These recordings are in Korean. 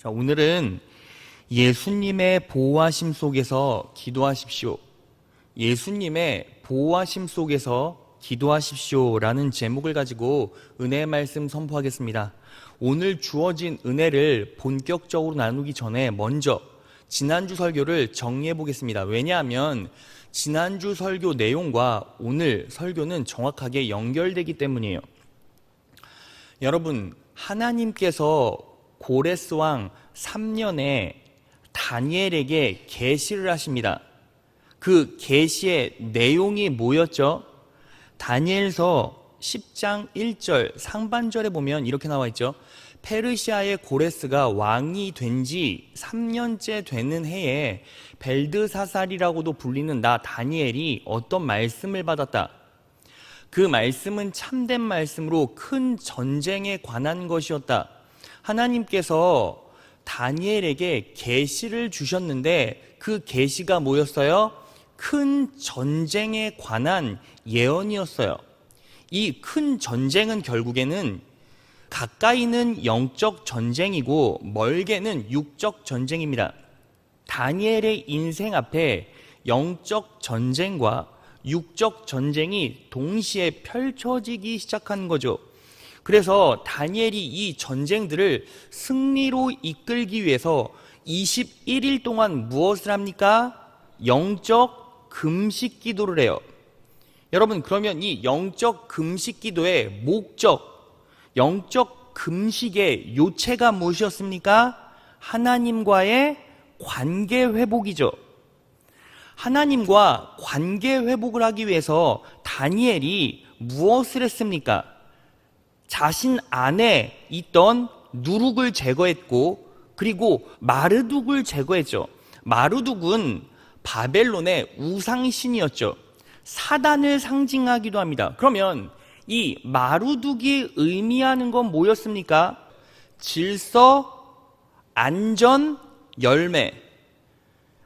자, 오늘은 예수님의 보호하심 속에서 기도하십시오. 예수님의 보호하심 속에서 기도하십시오라는 제목을 가지고 은혜의 말씀 선포하겠습니다. 오늘 주어진 은혜를 본격적으로 나누기 전에 먼저 지난주 설교를 정리해 보겠습니다. 왜냐하면 지난주 설교 내용과 오늘 설교는 정확하게 연결되기 때문이에요. 여러분, 하나님께서 고레스 왕 3년에 다니엘에게 계시를 하십니다. 그 계시의 내용이 뭐였죠? 다니엘서 10장 1절 상반절에 보면 이렇게 나와 있죠. 페르시아의 고레스가 왕이 된 지 3년째 되는 해에 벨드사살이라고도 불리는 나 다니엘이 어떤 말씀을 받았다. 그 말씀은 참된 말씀으로 큰 전쟁에 관한 것이었다. 하나님께서 다니엘에게 계시를 주셨는데 그 계시가 뭐였어요? 큰 전쟁에 관한 예언이었어요. 이 큰 전쟁은 결국에는 가까이는 영적 전쟁이고 멀게는 육적 전쟁입니다. 다니엘의 인생 앞에 영적 전쟁과 육적 전쟁이 동시에 펼쳐지기 시작한 거죠. 그래서 다니엘이 이 전쟁들을 승리로 이끌기 위해서 21일 동안 무엇을 합니까? 영적 금식 기도를 해요. 여러분, 그러면 이 영적 금식 기도의 목적, 영적 금식의 요체가 무엇이었습니까? 하나님과의 관계 회복이죠. 하나님과 관계 회복을 하기 위해서 다니엘이 무엇을 했습니까? 자신 안에 있던 누룩을 제거했고, 그리고 마르둑을 제거했죠. 마르둑은 바벨론의 우상신이었죠. 사단을 상징하기도 합니다. 그러면 이 마르둑이 의미하는 건 뭐였습니까? 질서, 안전, 열매.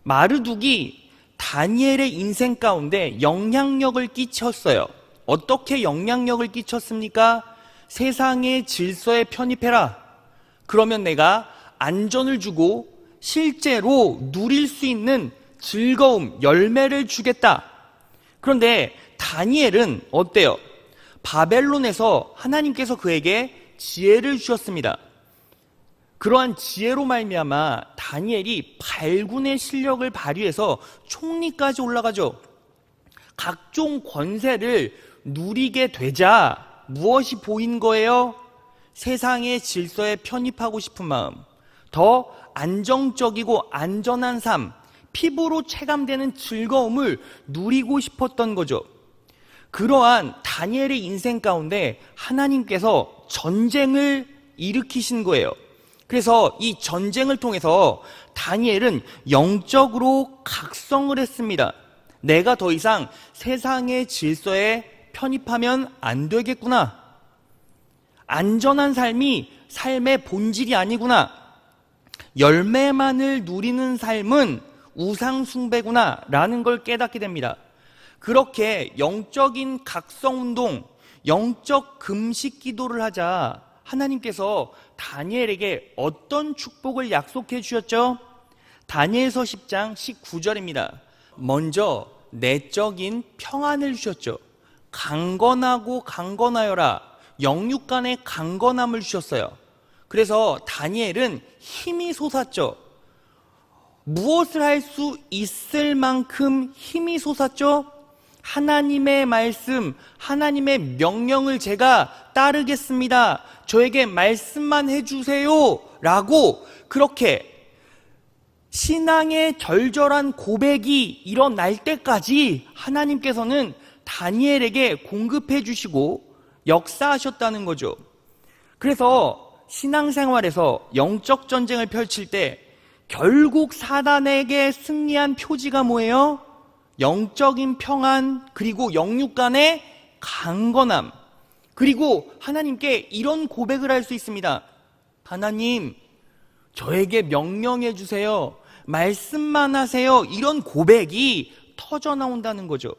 마르둑이 다니엘의 인생 가운데 영향력을 끼쳤어요. 어떻게 영향력을 끼쳤습니까? 세상의 질서에 편입해라. 그러면 내가 안전을 주고 실제로 누릴 수 있는 즐거움, 열매를 주겠다. 그런데 다니엘은 어때요? 바벨론에서 하나님께서 그에게 지혜를 주셨습니다. 그러한 지혜로 말미암아 다니엘이 발군의 실력을 발휘해서 총리까지 올라가죠. 각종 권세를 누리게 되자 무엇이 보인 거예요? 세상의 질서에 편입하고 싶은 마음, 더 안정적이고 안전한 삶, 피부로 체감되는 즐거움을 누리고 싶었던 거죠. 그러한 다니엘의 인생 가운데 하나님께서 전쟁을 일으키신 거예요. 그래서 이 전쟁을 통해서 다니엘은 영적으로 각성을 했습니다. 내가 더 이상 세상의 질서에 편입하면 안 되겠구나. 안전한 삶이 삶의 본질이 아니구나. 열매만을 누리는 삶은 우상숭배구나 라는 걸 깨닫게 됩니다. 그렇게 영적인 각성운동, 영적 금식 기도를 하자 하나님께서 다니엘에게 어떤 축복을 약속해 주셨죠? 다니엘서 10장 19절입니다. 먼저 내적인 평안을 주셨죠. 강건하고 강건하여라. 영육 간의 강건함을 주셨어요. 그래서 다니엘은 힘이 솟았죠. 무엇을 할 수 있을 만큼 힘이 솟았죠? 하나님의 말씀, 하나님의 명령을 제가 따르겠습니다. 저에게 말씀만 해주세요. 라고 그렇게 신앙의 절절한 고백이 일어날 때까지 하나님께서는 다니엘에게 공급해 주시고 역사하셨다는 거죠. 그래서 신앙생활에서 영적 전쟁을 펼칠 때 결국 사단에게 승리한 표지가 뭐예요? 영적인 평안, 그리고 영육 간의 강건함. 그리고 하나님께 이런 고백을 할 수 있습니다. 하나님, 저에게 명령해 주세요. 말씀만 하세요. 이런 고백이 터져 나온다는 거죠.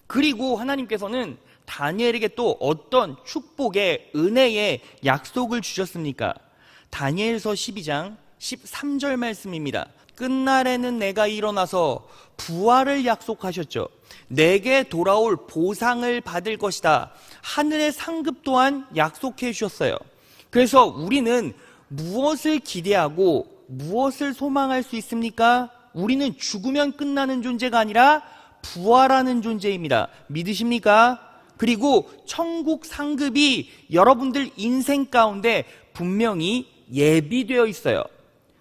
그리고 하나님께서는 다니엘에게 또 어떤 축복의 은혜의 약속을 주셨습니까? 다니엘서 12장 13절 말씀입니다. 끝날에는 내가 일어나서 부활을 약속하셨죠. 내게 돌아올 보상을 받을 것이다. 하늘의 상급 또한 약속해 주셨어요. 그래서 우리는 무엇을 기대하고 무엇을 소망할 수 있습니까? 우리는 죽으면 끝나는 존재가 아니라 부활하는 존재입니다. 믿으십니까? 그리고 천국 상급이 여러분들 인생 가운데 분명히 예비되어 있어요.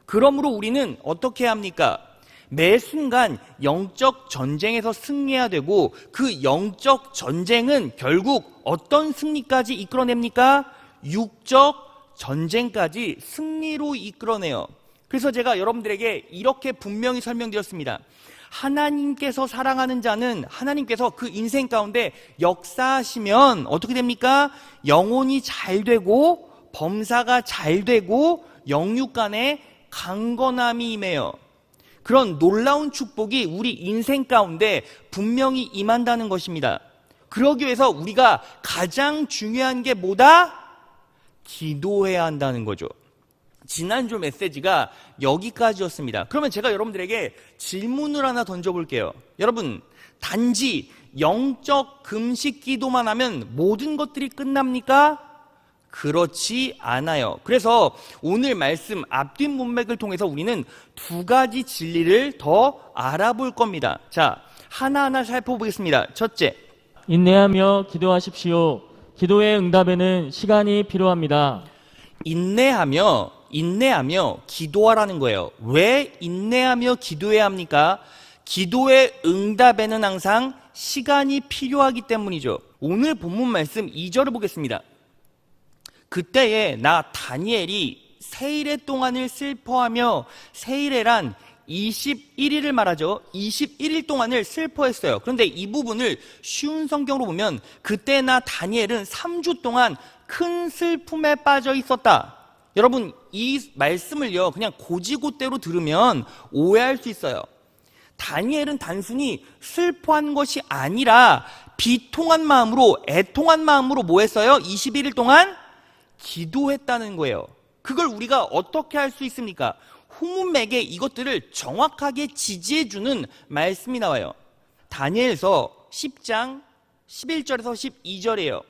그러므로 우리는 어떻게 해야 합니까? 매 순간 영적 전쟁에서 승리해야 되고, 그 영적 전쟁은 결국 어떤 승리까지 이끌어냅니까? 육적 전쟁까지 승리로 이끌어내요. 그래서 제가 여러분들에게 이렇게 분명히 설명드렸습니다. 하나님께서 사랑하는 자는 하나님께서 그 인생 가운데 역사하시면 어떻게 됩니까? 영혼이 잘 되고 범사가 잘 되고 영육 간에 강건함이 임해요. 그런 놀라운 축복이 우리 인생 가운데 분명히 임한다는 것입니다. 그러기 위해서 우리가 가장 중요한 게 뭐다? 기도해야 한다는 거죠. 지난주 메시지가 여기까지였습니다. 그러면 제가 여러분들에게 질문을 하나 던져볼게요. 여러분, 단지 영적 금식 기도만 하면 모든 것들이 끝납니까? 그렇지 않아요. 그래서 오늘 말씀 앞뒷 문맥을 통해서 우리는 두 가지 진리를 더 알아볼 겁니다. 자, 하나하나 살펴보겠습니다. 첫째, 인내하며 기도하십시오. 기도의 응답에는 시간이 필요합니다. 인내하며 기도하라는 거예요. 왜 인내하며 기도해야 합니까? 기도의 응답에는 항상 시간이 필요하기 때문이죠. 오늘 본문 말씀 2절을 보겠습니다. 그때에 나 다니엘이 세일의 동안을 슬퍼하며, 세일에란 21일을 말하죠. 21일 동안을 슬퍼했어요. 그런데 이 부분을 쉬운 성경으로 보면 그때 나 다니엘은 3주 동안 큰 슬픔에 빠져 있었다. 여러분, 이 말씀을요 그냥 고지고대로 들으면 오해할 수 있어요. 다니엘은 단순히 슬퍼한 것이 아니라 비통한 마음으로, 애통한 마음으로 뭐 했어요? 21일 동안 기도했다는 거예요. 그걸 우리가 어떻게 할 수 있습니까? 후문맥에 이것들을 정확하게 지지해주는 말씀이 나와요. 다니엘서 10장 11절에서 12절이에요.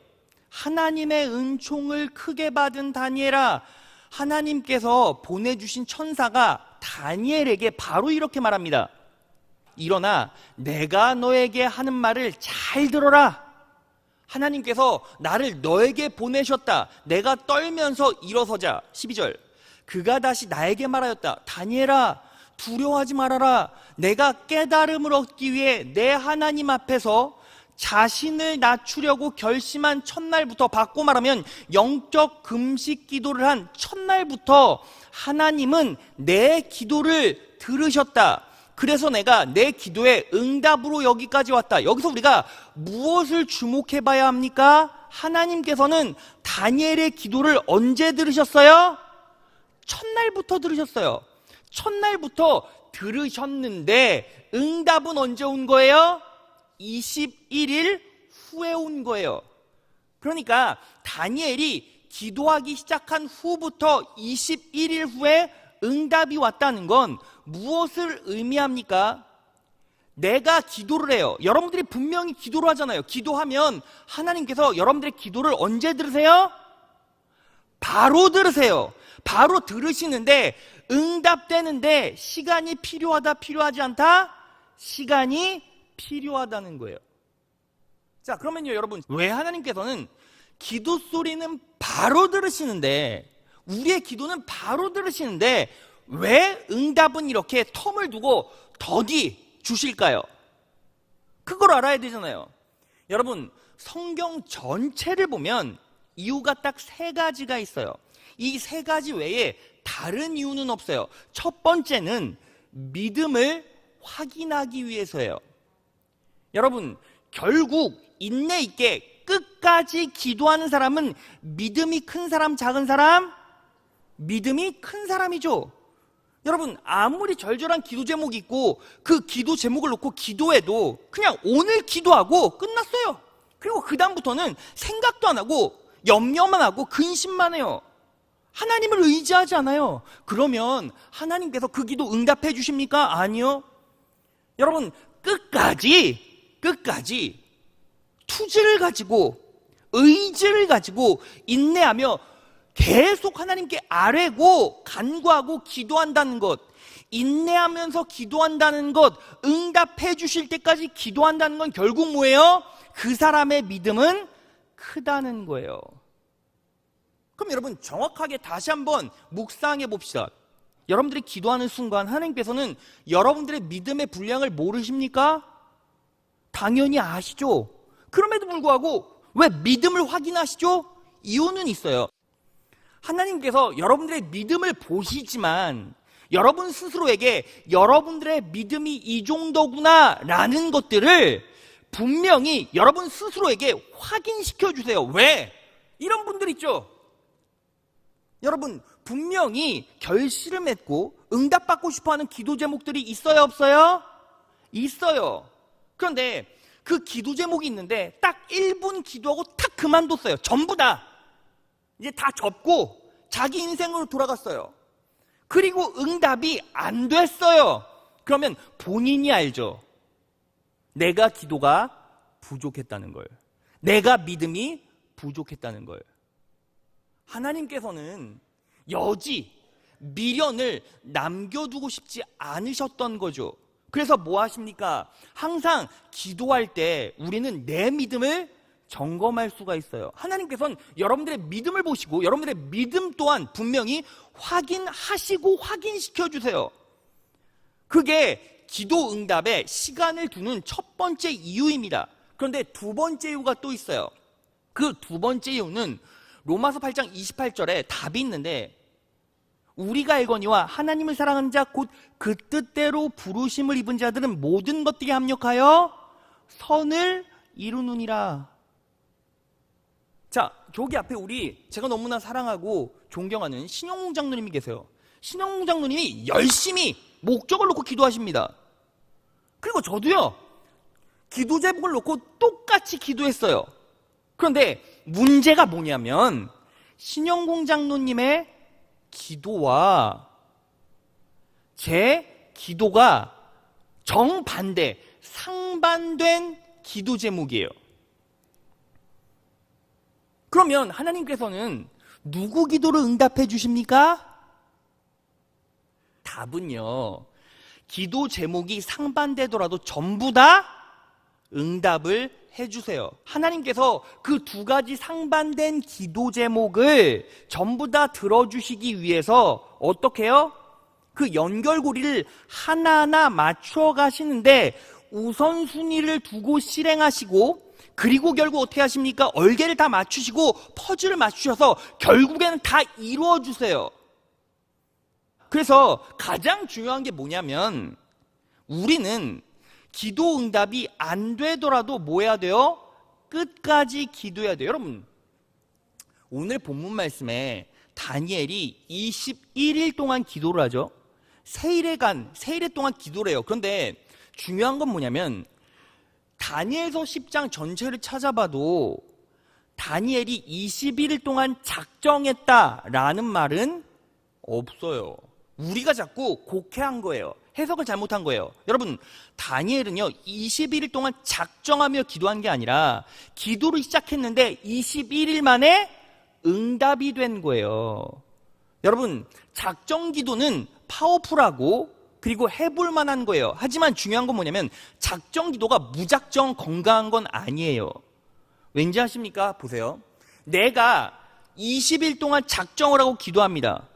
하나님의 은총을 크게 받은 다니엘아, 하나님께서 보내주신 천사가 다니엘에게 바로 이렇게 말합니다. 일어나 내가 너에게 하는 말을 잘 들어라. 하나님께서 나를 너에게 보내셨다. 내가 떨면서 일어서자. 12절. 그가 다시 나에게 말하였다. 다니엘아, 두려워하지 말아라. 내가 깨달음을 얻기 위해 내 하나님 앞에서 자신을 낮추려고 결심한 첫날부터, 바꿔 말하면 영적 금식 기도를 한 첫날부터 하나님은 내 기도를 들으셨다. 그래서 내가 내 기도의 응답으로 여기까지 왔다. 여기서 우리가 무엇을 주목해 봐야 합니까? 하나님께서는 다니엘의 기도를 언제 들으셨어요? 첫날부터 들으셨어요. 첫날부터 들으셨는데 응답은 언제 온 거예요? 21일 후에 온 거예요. 그러니까 다니엘이 기도하기 시작한 후부터 21일 후에 응답이 왔다는 건 무엇을 의미합니까? 내가 기도를 해요. 여러분들이 분명히 기도를 하잖아요. 기도하면 하나님께서 여러분들의 기도를 언제 들으세요? 바로 들으세요. 바로 들으시는데 응답되는데 시간이 필요하다, 필요하지 않다? 시간이 필요하다는 거예요. 자, 그러면요 여러분, 왜 하나님께서는 기도 소리는 바로 들으시는데, 우리의 기도는 바로 들으시는데 왜 응답은 이렇게 텀을 두고 더디 주실까요? 그걸 알아야 되잖아요. 여러분, 성경 전체를 보면 이유가 딱 세 가지가 있어요. 이 세 가지 외에 다른 이유는 없어요. 첫 번째는 믿음을 확인하기 위해서예요. 여러분, 결국 인내 있게 끝까지 기도하는 사람은 믿음이 큰 사람, 작은 사람? 믿음이 큰 사람이죠. 여러분, 아무리 절절한 기도 제목이 있고 그 기도 제목을 놓고 기도해도 그냥 오늘 기도하고 끝났어요. 그리고 그 다음부터는 생각도 안 하고 염려만 하고 근심만 해요. 하나님을 의지하지 않아요. 그러면 하나님께서 그 기도 응답해 주십니까? 아니요. 여러분, 끝까지 투지를 가지고 의지를 가지고 인내하며 계속 하나님께 아뢰고 간구하고 기도한다는 것, 인내하면서 기도한다는 것, 응답해 주실 때까지 기도한다는 건 결국 뭐예요? 그 사람의 믿음은 크다는 거예요. 그럼 여러분, 정확하게 다시 한번 묵상해 봅시다. 여러분들이 기도하는 순간 하나님께서는 여러분들의 믿음의 분량을 모르십니까? 당연히 아시죠. 그럼에도 불구하고 왜 믿음을 확인하시죠? 이유는 있어요. 하나님께서 여러분들의 믿음을 보시지만 여러분 스스로에게 여러분들의 믿음이 이 정도구나 라는 것들을 분명히 여러분 스스로에게 확인시켜 주세요. 왜? 이런 분들 있죠. 여러분, 분명히 결실을 맺고 응답받고 싶어하는 기도 제목들이 있어요, 없어요? 있어요. 그런데 그 기도 제목이 있는데 딱 1분 기도하고 탁 그만뒀어요. 전부 다 이제 다 접고 자기 인생으로 돌아갔어요. 그리고 응답이 안 됐어요. 그러면 본인이 알죠. 내가 기도가 부족했다는 걸, 내가 믿음이 부족했다는 걸. 하나님께서는 여지, 미련을 남겨두고 싶지 않으셨던 거죠. 그래서 뭐 하십니까? 항상 기도할 때 우리는 내 믿음을 점검할 수가 있어요. 하나님께서는 여러분들의 믿음을 보시고 여러분들의 믿음 또한 분명히 확인하시고 확인시켜 주세요. 그게 기도 응답에 시간을 두는 첫 번째 이유입니다. 그런데 두 번째 이유가 또 있어요. 그 두 번째 이유는 로마서 8장 28절에 답이 있는데, 우리가 알거니와 하나님을 사랑하는 자 곧 그 뜻대로 부르심을 입은 자들은 모든 것들이 합력하여 선을 이루느니라. 자, 저기 앞에 제가 너무나 사랑하고 존경하는 신영웅 장로님이 계세요. 신영웅 장로님이 열심히 목적을 놓고 기도하십니다. 그리고 저도요, 기도 제목을 놓고 똑같이 기도했어요. 그런데 문제가 뭐냐면 신영웅 장로님의 기도와 제 기도가 정반대, 상반된 기도 제목이에요. 그러면 하나님께서는 누구 기도를 응답해 주십니까? 답은요, 기도 제목이 상반되더라도 전부 다 응답을 해주세요. 하나님께서 그 두 가지 상반된 기도 제목을 전부 다 들어주시기 위해서 어떻게 해요? 그 연결고리를 하나하나 맞춰 가시는데 우선순위를 두고 실행하시고, 그리고 결국 어떻게 하십니까? 얼개를 다 맞추시고 퍼즐을 맞추셔서 결국에는 다 이루어 주세요. 그래서 가장 중요한 게 뭐냐면, 우리는 기도 응답이 안 되더라도 뭐 해야 돼요? 끝까지 기도해야 돼요. 여러분, 오늘 본문 말씀에 다니엘이 21일 동안 기도를 하죠. 세일에 동안 기도를 해요. 그런데 중요한 건 뭐냐면, 다니엘서 10장 전체를 찾아봐도 다니엘이 21일 동안 작정했다라는 말은 없어요. 우리가 자꾸 곡해한 거예요. 해석을 잘못한 거예요. 여러분, 다니엘은요 21일 동안 작정하며 기도한 게 아니라 기도를 시작했는데 21일 만에 응답이 된 거예요. 여러분, 작정 기도는 파워풀하고 그리고 해볼 만한 거예요. 하지만 중요한 건 뭐냐면, 작정 기도가 무작정 건강한 건 아니에요. 왠지 아십니까? 보세요. 내가 20일 동안 작정을 하고 기도합니다.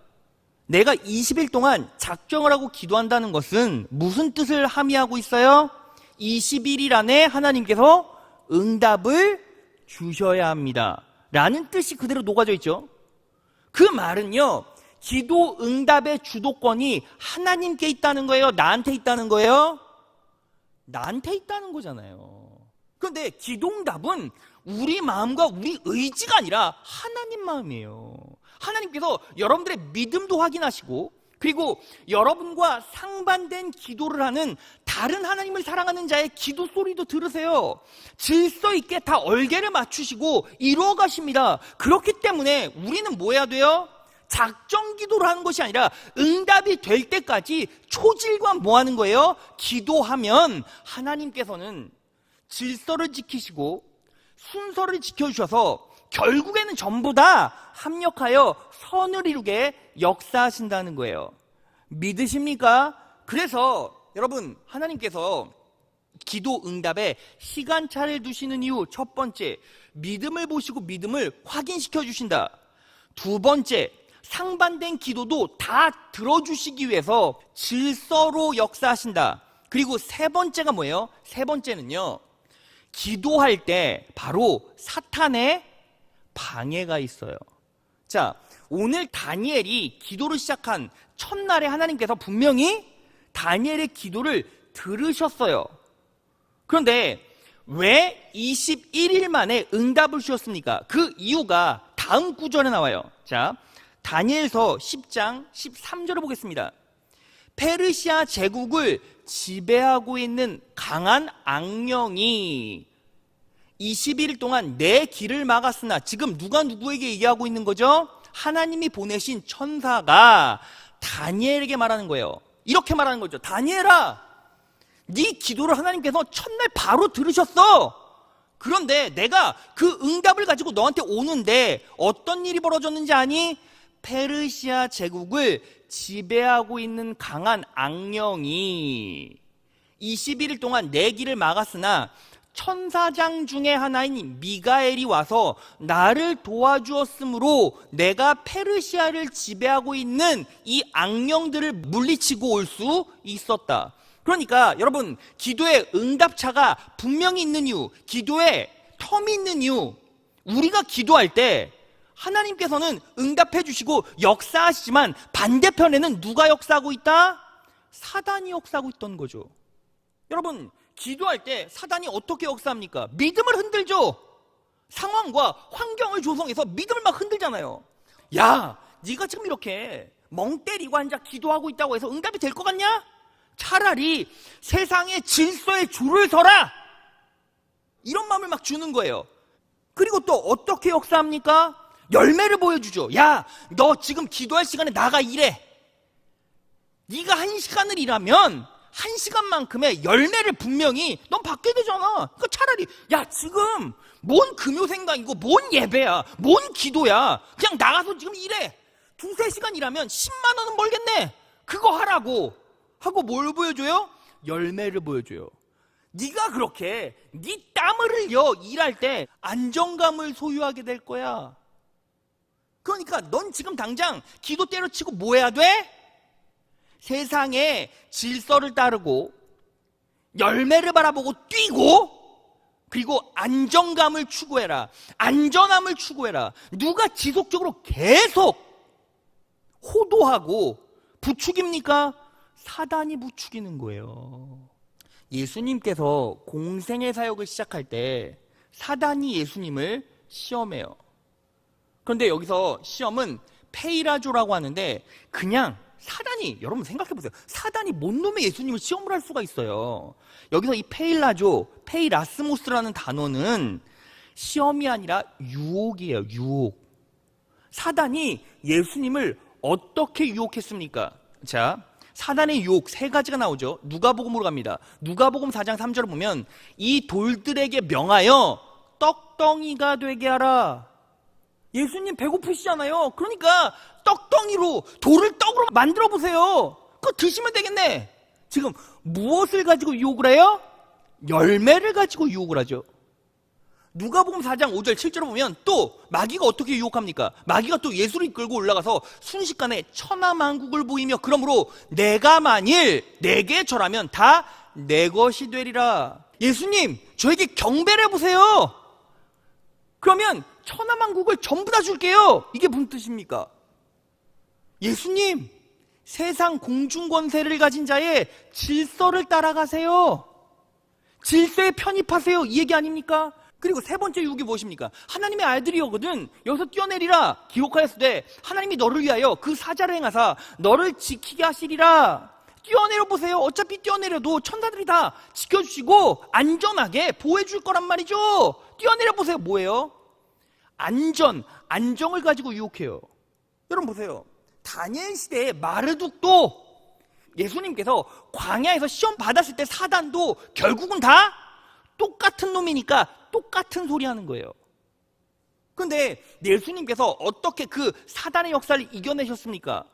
내가 20일 동안 작정을 하고 기도한다는 것은 무슨 뜻을 함의하고 있어요? 21일 안에 하나님께서 응답을 주셔야 합니다 라는 뜻이 그대로 녹아져 있죠. 그 말은요, 기도 응답의 주도권이 하나님께 있다는 거예요? 나한테 있다는 거예요? 나한테 있다는 거잖아요. 그런데 기도 응답은 우리 마음과 우리 의지가 아니라 하나님 마음이에요. 하나님께서 여러분들의 믿음도 확인하시고, 그리고 여러분과 상반된 기도를 하는 다른 하나님을 사랑하는 자의 기도 소리도 들으세요. 질서 있게 다 얼개를 맞추시고 이루어 가십니다. 그렇기 때문에 우리는 뭐 해야 돼요? 작정 기도를 하는 것이 아니라 응답이 될 때까지 초질과 뭐 하는 거예요? 기도하면 하나님께서는 질서를 지키시고 순서를 지켜주셔서 결국에는 전부 다 합력하여 선을 이루게 역사하신다는 거예요. 믿으십니까? 그래서 여러분, 하나님께서 기도 응답에 시간차를 두시는 이유, 첫 번째, 믿음을 보시고 믿음을 확인시켜 주신다. 두 번째, 상반된 기도도 다 들어주시기 위해서 질서로 역사하신다. 그리고 세 번째가 뭐예요? 세 번째는요, 기도할 때 바로 사탄의 방해가 있어요. 자, 오늘 다니엘이 기도를 시작한 첫날에 하나님께서 분명히 다니엘의 기도를 들으셨어요. 그런데 왜 21일 만에 응답을 주셨습니까? 그 이유가 다음 구절에 나와요. 자, 다니엘서 10장 13절을 보겠습니다. 페르시아 제국을 지배하고 있는 강한 악령이 21일 동안 내 길을 막았으나, 지금 누가 누구에게 얘기하고 있는 거죠? 하나님이 보내신 천사가 다니엘에게 말하는 거예요. 이렇게 말하는 거죠. 다니엘아, 네 기도를 하나님께서 첫날 바로 들으셨어. 그런데 내가 그 응답을 가지고 너한테 오는데 어떤 일이 벌어졌는지 아니? 페르시아 제국을 지배하고 있는 강한 악령이 21일 동안 내 길을 막았으나 천사장 중에 하나인 미가엘이 와서 나를 도와주었으므로 내가 페르시아를 지배하고 있는 이 악령들을 물리치고 올 수 있었다. 그러니까 여러분, 기도의 응답차가 분명히 있는 이유, 기도의 텀이 있는 이유, 우리가 기도할 때 하나님께서는 응답해 주시고 역사하시지만 반대편에는 누가 역사하고 있다? 사단이 역사하고 있던 거죠. 여러분, 기도할 때 사단이 어떻게 역사합니까? 믿음을 흔들죠. 상황과 환경을 조성해서 믿음을 막 흔들잖아요. 야, 네가 지금 이렇게 멍 때리고 앉아 기도하고 있다고 해서 응답이 될 것 같냐? 차라리 세상의 질서에 줄을 서라, 이런 마음을 막 주는 거예요. 그리고 또 어떻게 역사합니까? 열매를 보여주죠. 야, 너 지금 기도할 시간에 나가 일해. 네가 1시간을 일하면 1시간만큼의 열매를 분명히 넌 받게 되잖아. 그러니까 차라리, 야, 지금 뭔 금요생강이고 뭔 예배야, 뭔 기도야, 그냥 나가서 지금 일해. 2-3시간 일하면 10만 원은 벌겠네. 그거 하라고 하고 뭘 보여줘요? 열매를 보여줘요. 네가 그렇게 네 땀을 흘려 일할 때 안정감을 소유하게 될 거야. 그러니까 넌 지금 당장 기도 때려치고 뭐 해야 돼? 세상의 질서를 따르고 열매를 바라보고 뛰고, 그리고 안정감을 추구해라. 안전함을 추구해라. 누가 지속적으로 계속 호도하고 부추깁니까? 사단이 부추기는 거예요. 예수님께서 공생의 사역을 시작할 때 사단이 예수님을 시험해요. 그런데 여기서 시험은 페이라조라고 하는데, 그냥 사단이, 여러분 생각해보세요. 사단이 뭔 놈의 예수님을 시험을 할 수가 있어요. 여기서 이 페일라조, 페이라스모스라는 단어는 시험이 아니라 유혹이에요. 유혹. 사단이 예수님을 어떻게 유혹했습니까? 자, 사단의 유혹 3가지가 나오죠. 누가복음으로 갑니다. 누가복음 4장 3절을 보면 이 돌들에게 명하여 떡덩이가 되게 하라. 예수님 배고프시잖아요. 그러니까 떡덩이로, 돌을 떡으로 만들어 보세요. 그거 드시면 되겠네. 지금 무엇을 가지고 유혹을 해요? 열매를 가지고 유혹을 하죠. 누가복음 4장 5절 7절을 보면 또 마귀가 어떻게 유혹합니까? 마귀가 또 예수를 이끌고 올라가서 순식간에 천하만국을 보이며, 그러므로 내가 만일 내게 절하면 다 내 것이 되리라. 예수님, 저에게 경배를 해보세요. 그러면 천하만국을 전부 다 줄게요. 이게 무슨 뜻입니까? 예수님, 세상 공중권세를 가진 자의 질서를 따라가세요. 질서에 편입하세요. 이 얘기 아닙니까? 그리고 3번째 유혹이 무엇입니까? 하나님의 아들이거든 여기서 뛰어내리라 기록하였을 때 하나님이 너를 위하여 그 사자를 행하사 너를 지키게 하시리라. 뛰어내려 보세요. 어차피 뛰어내려도 천사들이 다 지켜주시고 안전하게 보호해줄 거란 말이죠. 뛰어내려 보세요. 뭐예요? 안정을 가지고 유혹해요. 여러분 보세요. 다니엘 시대의 마르둑도 예수님께서 광야에서 시험 받았을 때 사단도 결국은 다 똑같은 놈이니까 똑같은 소리 하는 거예요. 그런데 예수님께서 어떻게 그 사단의 역사를 이겨내셨습니까?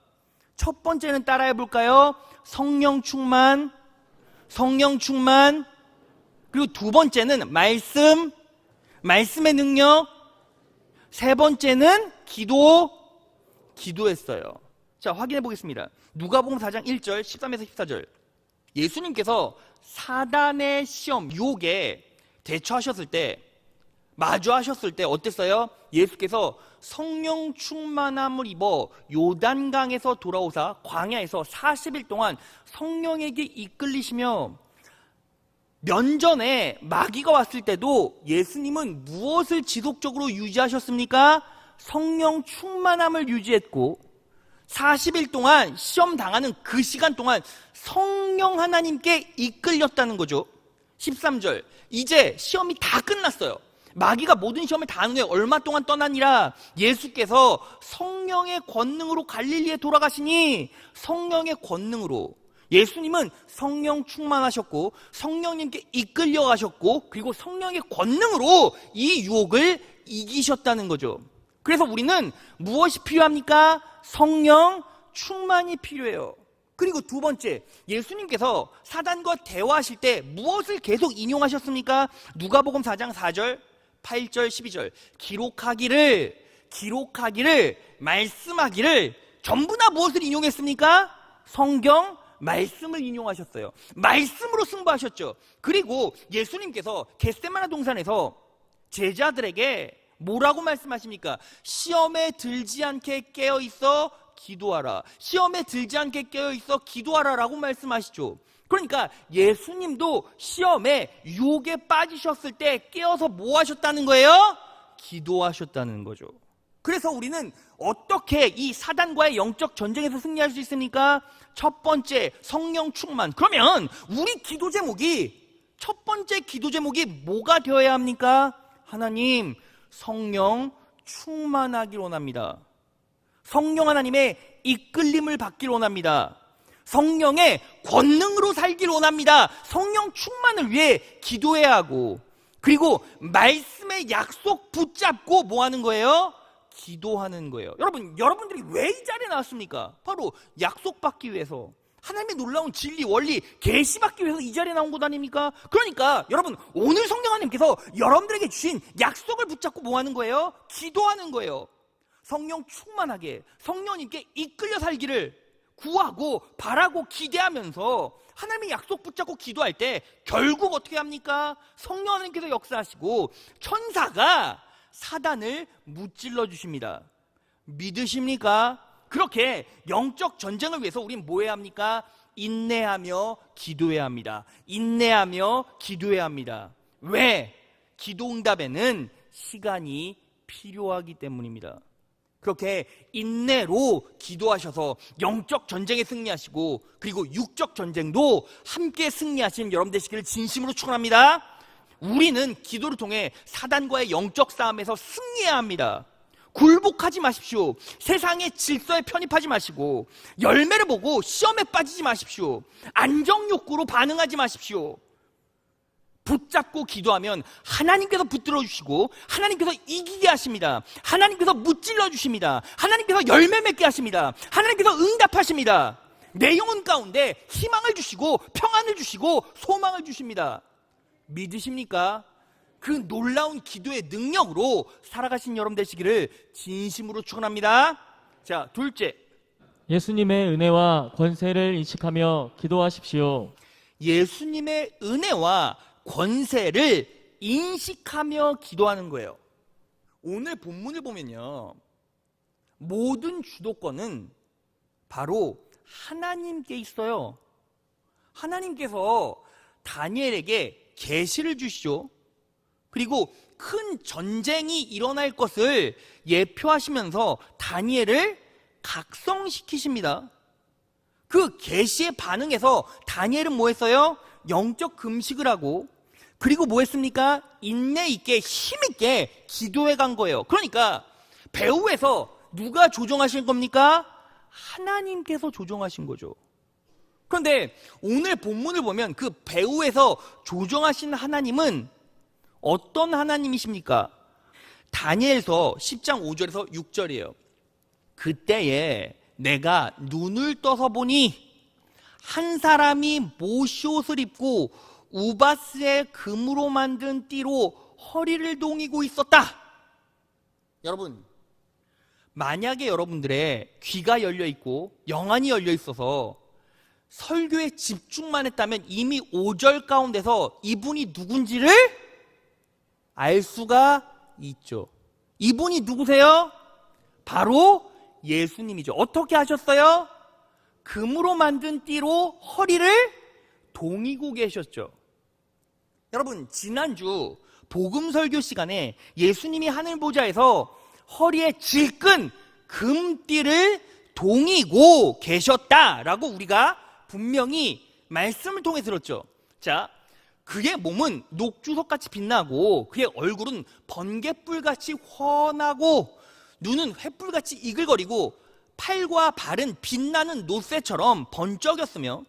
첫 번째는 따라해 볼까요? 성령 충만. 그리고 두 번째는 말씀의 능력. 세 번째는 기도했어요. 자, 확인해 보겠습니다. 누가복음 4장 1절, 13에서 14절. 예수님께서 사단의 시험, 유혹에 대처하셨을 때, 마주하셨을 때 어땠어요? 예수께서 성령 충만함을 입어 요단강에서 돌아오사 광야에서 40일 동안 성령에게 이끌리시며, 면전에 마귀가 왔을 때도 예수님은 무엇을 지속적으로 유지하셨습니까? 성령 충만함을 유지했고, 40일 동안 시험 당하는 그 시간 동안 성령 하나님께 이끌렸다는 거죠. 13절, 이제 시험이 다 끝났어요. 마귀가 모든 시험을 다 한 후에 얼마 동안 떠나니라 예수께서 성령의 권능으로 갈릴리에 돌아가시니, 성령의 권능으로 예수님은 성령 충만하셨고 성령님께 이끌려 가셨고, 그리고 성령의 권능으로 이 유혹을 이기셨다는 거죠. 그래서 우리는 무엇이 필요합니까? 성령 충만이 필요해요. 그리고 두 번째, 예수님께서 사단과 대화하실 때 무엇을 계속 인용하셨습니까? 누가복음 4장 4절, 8절, 12절. 기록하기를, 말씀하기를, 전부 다 무엇을 인용했습니까? 성경 말씀을 인용하셨어요. 말씀으로 승부하셨죠. 그리고 예수님께서 겟세마네 동산에서 제자들에게 뭐라고 말씀하십니까? 시험에 들지 않게 깨어있어 기도하라. 시험에 들지 않게 깨어있어 기도하라 라고 말씀하시죠. 그러니까 예수님도 시험에 유혹에 빠지셨을 때 깨어서 뭐 하셨다는 거예요? 기도하셨다는 거죠. 그래서 우리는 어떻게 이 사단과의 영적 전쟁에서 승리할 수 있습니까? 첫 번째, 성령 충만. 그러면 우리 기도 제목이, 첫 번째 기도 제목이 뭐가 되어야 합니까? 하나님, 성령 충만하길 원합니다. 성령 하나님의 이끌림을 받길 원합니다. 성령의 권능으로 살길 원합니다. 성령 충만을 위해 기도해야 하고, 그리고 말씀의 약속 붙잡고 뭐 하는 거예요? 기도하는 거예요. 여러분들이 왜 이 자리에 나왔습니까? 바로 약속 받기 위해서, 하나님의 놀라운 진리, 원리, 계시 받기 위해서 이 자리에 나온 것 아닙니까? 그러니까 여러분, 오늘 성령 하나님께서 여러분들에게 주신 약속을 붙잡고 뭐 하는 거예요? 기도하는 거예요. 성령 충만하게 성령님께 이끌려 살기를 구하고 바라고 기대하면서 하나님의 약속 붙잡고 기도할 때 결국 어떻게 합니까? 성령 하나님께서 역사하시고 천사가 사단을 무찔러 주십니다. 믿으십니까? 그렇게 영적 전쟁을 위해서 우린 뭐 해야 합니까? 인내하며 기도해야 합니다. 인내하며 기도해야 합니다. 왜? 기도 응답에는 시간이 필요하기 때문입니다. 그렇게 인내로 기도하셔서 영적 전쟁에 승리하시고, 그리고 육적 전쟁도 함께 승리하신 여러분 되시기를 진심으로 축원합니다. 우리는 기도를 통해 사단과의 영적 싸움에서 승리해야 합니다. 굴복하지 마십시오. 세상의 질서에 편입하지 마시고, 열매를 보고 시험에 빠지지 마십시오. 안정욕구로 반응하지 마십시오. 붙잡고 기도하면 하나님께서 붙들어 주시고, 하나님께서 이기게 하십니다. 하나님께서 무찔러 주십니다. 하나님께서 열매 맺게 하십니다. 하나님께서 응답하십니다. 내 영혼 가운데 희망을 주시고 평안을 주시고 소망을 주십니다. 믿으십니까? 그 놀라운 기도의 능력으로 살아가신 여러분 되시기를 진심으로 축원합니다. 자, 둘째, 예수님의 은혜와 권세를 인식하며 기도하십시오. 예수님의 은혜와 권세를 인식하며 기도하는 거예요. 오늘 본문을 보면요, 모든 주도권은 바로 하나님께 있어요. 하나님께서 다니엘에게 계시를 주시죠. 그리고 큰 전쟁이 일어날 것을 예표하시면서 다니엘을 각성시키십니다. 그 계시에 반응해서 다니엘은 뭐 했어요? 영적 금식을 하고, 그리고 뭐 했습니까? 인내 있게 힘 있게 기도해 간 거예요. 그러니까 배후에서 누가 조종하신 겁니까? 하나님께서 조종하신 거죠. 그런데 오늘 본문을 보면 그 배후에서 조종하신 하나님은 어떤 하나님이십니까? 다니엘서 10장 5절에서 6절이에요. 그때에 내가 눈을 떠서 보니 한 사람이 모시옷을 입고 우바스의 금으로 만든 띠로 허리를 동이고 있었다. 여러분, 만약에 여러분들의 귀가 열려 있고 영안이 열려 있어서 설교에 집중만 했다면 이미 5절 가운데서 이분이 누군지를 알 수가 있죠. 이분이 누구세요? 바로 예수님이죠. 어떻게 하셨어요? 금으로 만든 띠로 허리를 동이고 계셨죠. 여러분, 지난주 복음 설교 시간에 예수님이 하늘 보좌에서 허리에 질끈 금띠를 동이고 계셨다라고 우리가 분명히 말씀을 통해 들었죠. 자, 그의 몸은 녹주석같이 빛나고 그의 얼굴은 번갯불같이 환하고 눈은 횃불같이 이글거리고 팔과 발은 빛나는 노새처럼 번쩍였으며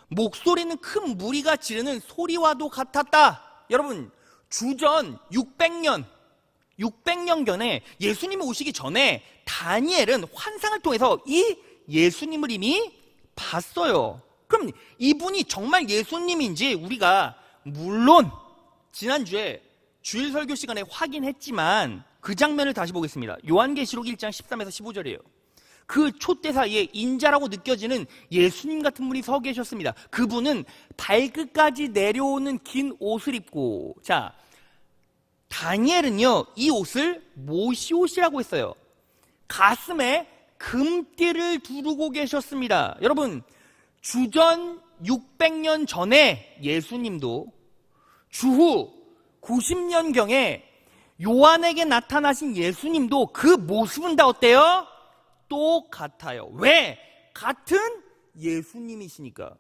목소리는 큰 무리가 지르는 소리와도 같았다. 여러분, 주전 600년경에 예수님이 오시기 전에 다니엘은 환상을 통해서 이 예수님을 이미 봤어요. 그럼 이분이 정말 예수님인지 우리가 물론 지난주에 주일 설교 시간에 확인했지만 그 장면을 다시 보겠습니다. 요한계시록 1장 13에서 15절이에요. 그 촛대 사이에 인자라고 느껴지는 예수님 같은 분이 서 계셨습니다. 그분은 발끝까지 내려오는 긴 옷을 입고, 자, 다니엘은요 이 옷을 모시옷이라고 했어요. 가슴에 금띠를 두르고 계셨습니다. 여러분, 주전 600년 전에 예수님도 주후 90년경에 요한에게 나타나신 예수님도 그 모습은 다 어때요? 똑같아요. 왜? 같은 예수님이시니까.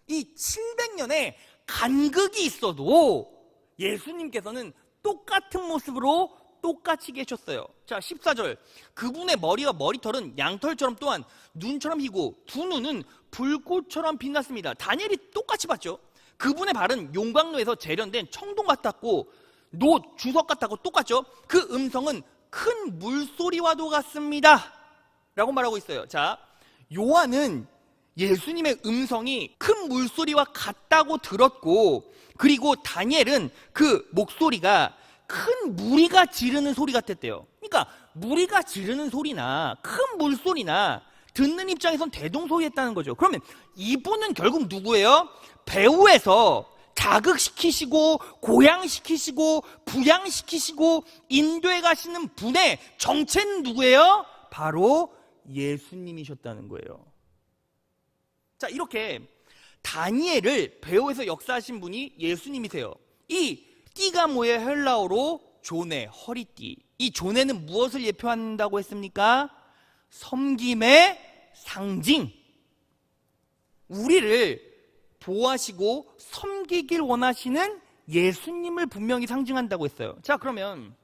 이 700년의 간극이 있어도 예수님께서는 똑같은 모습으로 똑같이 계셨어요. 자, 14절. 그분의 머리와 머리털은 양털처럼 또한 눈처럼 희고 두 눈은 불꽃처럼 빛났습니다. 다니엘이 똑같이 봤죠. 그분의 발은 용광로에서 재련된 청동 같았고 노 주석 같았고 똑같죠. 그 음성은 큰 물소리와도 같습니다 라고 말하고 있어요. 자, 요한은 예수님의 음성이 큰 물소리와 같다고 들었고, 그리고 다니엘은 그 목소리가 큰 무리가 지르는 소리 같았대요. 그러니까 무리가 지르는 소리나 큰 물소리나 듣는 입장에선 대동소이했다는 거죠. 그러면 이분은 결국 누구예요? 배후에서 자극시키시고 고양시키시고 부양시키시고 인도해 가시는 분의 정체는 누구예요? 바로 예수님이셨다는 거예요. 자, 이렇게 다니엘을 배후에서 역사하신 분이 예수님이세요. 이 띠가 뭐예요? 헬라어로 조네, 허리띠. 이 조네는 무엇을 예표한다고 했습니까? 섬김의 상징. 우리를 보호하시고 섬기길 원하시는 예수님을 분명히 상징한다고 했어요. 자, 그러면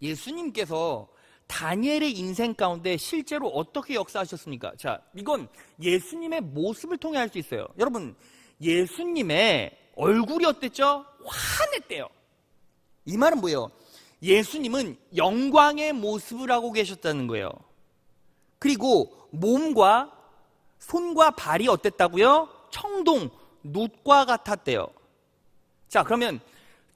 예수님께서 다니엘의 인생 가운데 실제로 어떻게 역사하셨습니까? 자, 이건 예수님의 모습을 통해 알 수 있어요. 여러분, 예수님의 얼굴이 어땠죠? 환했대요. 이 말은 뭐예요? 예수님은 영광의 모습을 하고 계셨다는 거예요. 그리고 몸과 손과 발이 어땠다고요? 청동, 놋과 같았대요. 자, 그러면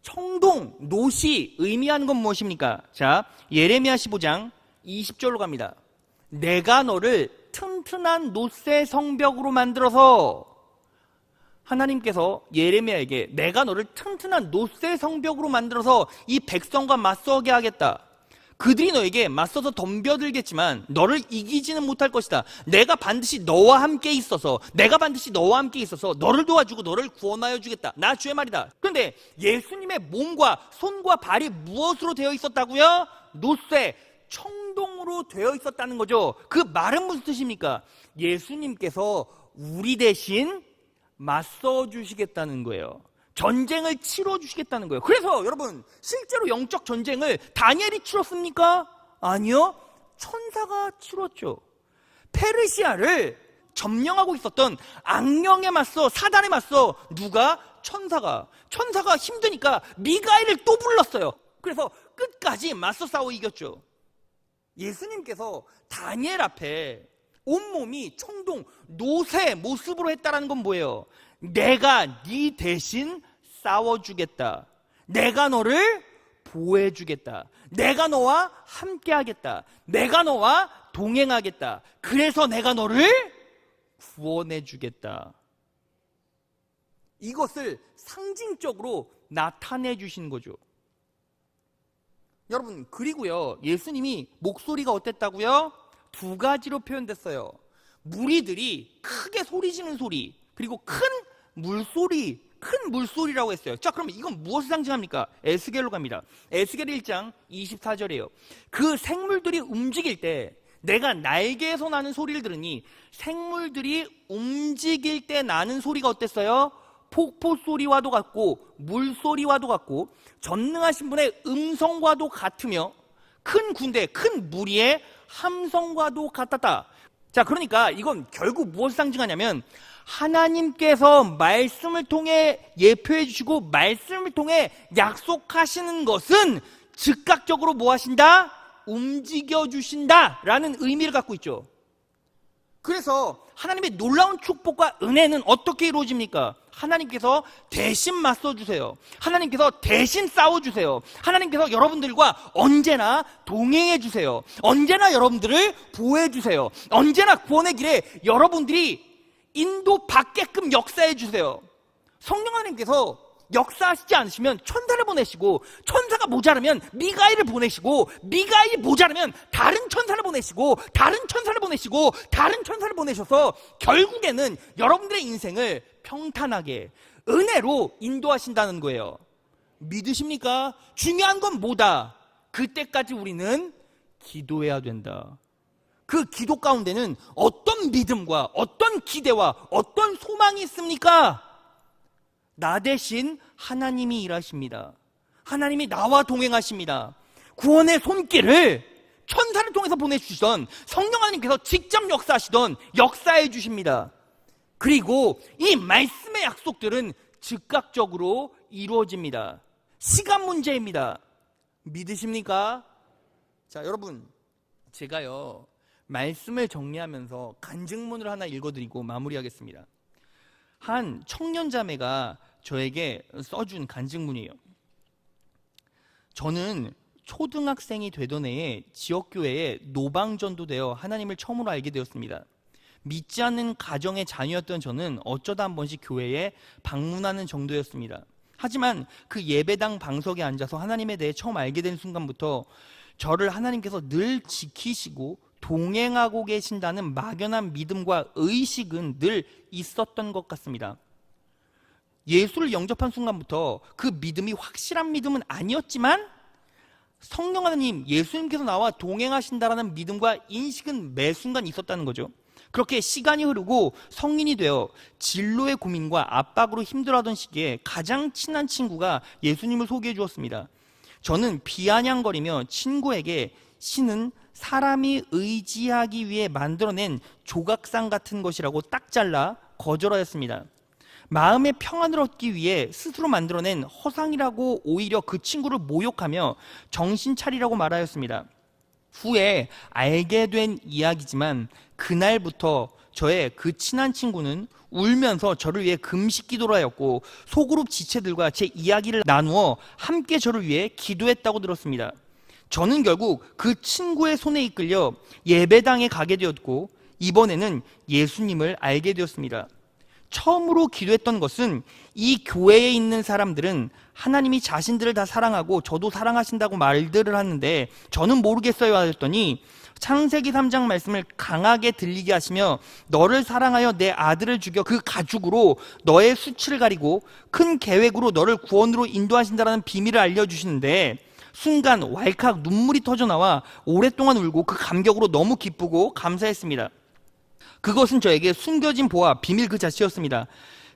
청동, 놋이 의미하는 건 무엇입니까? 자, 예레미야 15장 20절로 갑니다. 내가 너를 튼튼한 놋의 성벽으로 만들어서, 하나님께서 예레미야에게 내가 너를 튼튼한 놋의 성벽으로 만들어서 이 백성과 맞서게 하겠다. 그들이 너에게 맞서서 덤벼들겠지만 너를 이기지는 못할 것이다. 내가 반드시 너와 함께 있어서 너를 도와주고 너를 구원하여 주겠다. 나 주의 말이다. 그런데 예수님의 몸과 손과 발이 무엇으로 되어 있었다고요? 놋의 청동으로 되어 있었다는 거죠. 그 말은 무슨 뜻입니까? 예수님께서 우리 대신 맞서 주시겠다는 거예요. 전쟁을 치러 주시겠다는 거예요. 그래서 여러분, 실제로 영적 전쟁을 다니엘이 치렀습니까? 아니요. 천사가 치렀죠. 페르시아를 점령하고 있었던 악령에 맞서, 사단에 맞서 누가? 천사가 힘드니까 미가엘을 또 불렀어요. 그래서 끝까지 맞서 싸워 이겼죠. 예수님께서 다니엘 앞에 온몸이 청동, 노새 모습으로 했다라는 건 뭐예요? 내가 네 대신 싸워주겠다. 내가 너를 보호해주겠다. 내가 너와 함께하겠다. 내가 너와 동행하겠다. 그래서 내가 너를 구원해주겠다. 이것을 상징적으로 나타내 주신 거죠. 여러분, 그리고요, 예수님이 목소리가 어땠다고요? 두 가지로 표현됐어요. 무리들이 크게 소리 지는 소리, 그리고 큰 물소리라고 했어요. 자, 그러면 이건 무엇을 상징합니까? 에스겔로 갑니다. 에스겔 1장 24절이에요. 그 생물들이 움직일 때 내가 날개에서 나는 소리를 들으니, 생물들이 움직일 때 나는 소리가 어땠어요? 폭포 소리와도 같고 물소리와도 같고 전능하신 분의 음성과도 같으며 큰 군대, 큰 무리의 함성과도 같았다. 자, 그러니까 이건 결국 무엇을 상징하냐면 하나님께서 말씀을 통해 예표해 주시고 말씀을 통해 약속하시는 것은 즉각적으로 뭐 하신다? 움직여 주신다라는 의미를 갖고 있죠. 그래서 하나님의 놀라운 축복과 은혜는 어떻게 이루어집니까? 하나님께서 대신 맞서주세요. 하나님께서 대신 싸워주세요. 하나님께서 여러분들과 언제나 동행해주세요. 언제나 여러분들을 보호해주세요. 언제나 구원의 길에 여러분들이 인도받게끔 역사해주세요. 성령 하나님께서 역사하시지 않으시면 천사를 보내시고, 천사가 모자르면 미가엘을 보내시고, 미가엘이 모자르면 다른 천사를 보내시고, 다른 천사를 보내시고, 다른 천사를 보내셔서 결국에는 여러분들의 인생을 평탄하게 은혜로 인도하신다는 거예요. 믿으십니까? 중요한 건 뭐다? 그때까지 우리는 기도해야 된다. 그 기도 가운데는 어떤 믿음과 어떤 기대와 어떤 소망이 있습니까? 나 대신 하나님이 일하십니다. 하나님이 나와 동행하십니다. 구원의 손길을 천사를 통해서 보내주시던 성령 하나님께서 직접 역사하시던 역사해 주십니다. 그리고 이 말씀의 약속들은 즉각적으로 이루어집니다. 시간 문제입니다. 믿으십니까? 자, 여러분, 제가요 말씀을 정리하면서 간증문을 하나 읽어드리고 마무리하겠습니다. 한 청년자매가 저에게 써준 간증문이에요. 저는 초등학생이 되던 해에 지역교회에 노방전도되어 하나님을 처음으로 알게 되었습니다. 믿지 않는 가정의 자녀였던 저는 어쩌다 한 번씩 교회에 방문하는 정도였습니다. 하지만 그 예배당 방석에 앉아서 하나님에 대해 처음 알게 된 순간부터 저를 하나님께서 늘 지키시고 동행하고 계신다는 막연한 믿음과 의식은 늘 있었던 것 같습니다. 예수를 영접한 순간부터 그 믿음이 확실한 믿음은 아니었지만 성령 하나님, 예수님께서 나와 동행하신다라는 믿음과 인식은 매 순간 있었다는 거죠. 그렇게 시간이 흐르고 성인이 되어 진로의 고민과 압박으로 힘들어하던 시기에 가장 친한 친구가 예수님을 소개해 주었습니다. 저는 비아냥거리며 친구에게 신은 사람이 의지하기 위해 만들어낸 조각상 같은 것이라고 딱 잘라 거절하였습니다. 마음의 평안을 얻기 위해 스스로 만들어낸 허상이라고 오히려 그 친구를 모욕하며 정신 차리라고 말하였습니다. 후에 알게 된 이야기지만 그날부터 저의 그 친한 친구는 울면서 저를 위해 금식 기도를 하였고 소그룹 지체들과 제 이야기를 나누어 함께 저를 위해 기도했다고 들었습니다. 저는 결국 그 친구의 손에 이끌려 예배당에 가게 되었고 이번에는 예수님을 알게 되었습니다. 처음으로 기도했던 것은 이 교회에 있는 사람들은 하나님이 자신들을 다 사랑하고 저도 사랑하신다고 말들을 하는데 저는 모르겠어요 하였더니 창세기 3장 말씀을 강하게 들리게 하시며 너를 사랑하여 내 아들을 죽여 그 가죽으로 너의 수치를 가리고 큰 계획으로 너를 구원으로 인도하신다라는 비밀을 알려주시는데 순간 왈칵 눈물이 터져나와 오랫동안 울고 그 감격으로 너무 기쁘고 감사했습니다. 그것은 저에게 숨겨진 보화, 비밀 그 자체였습니다.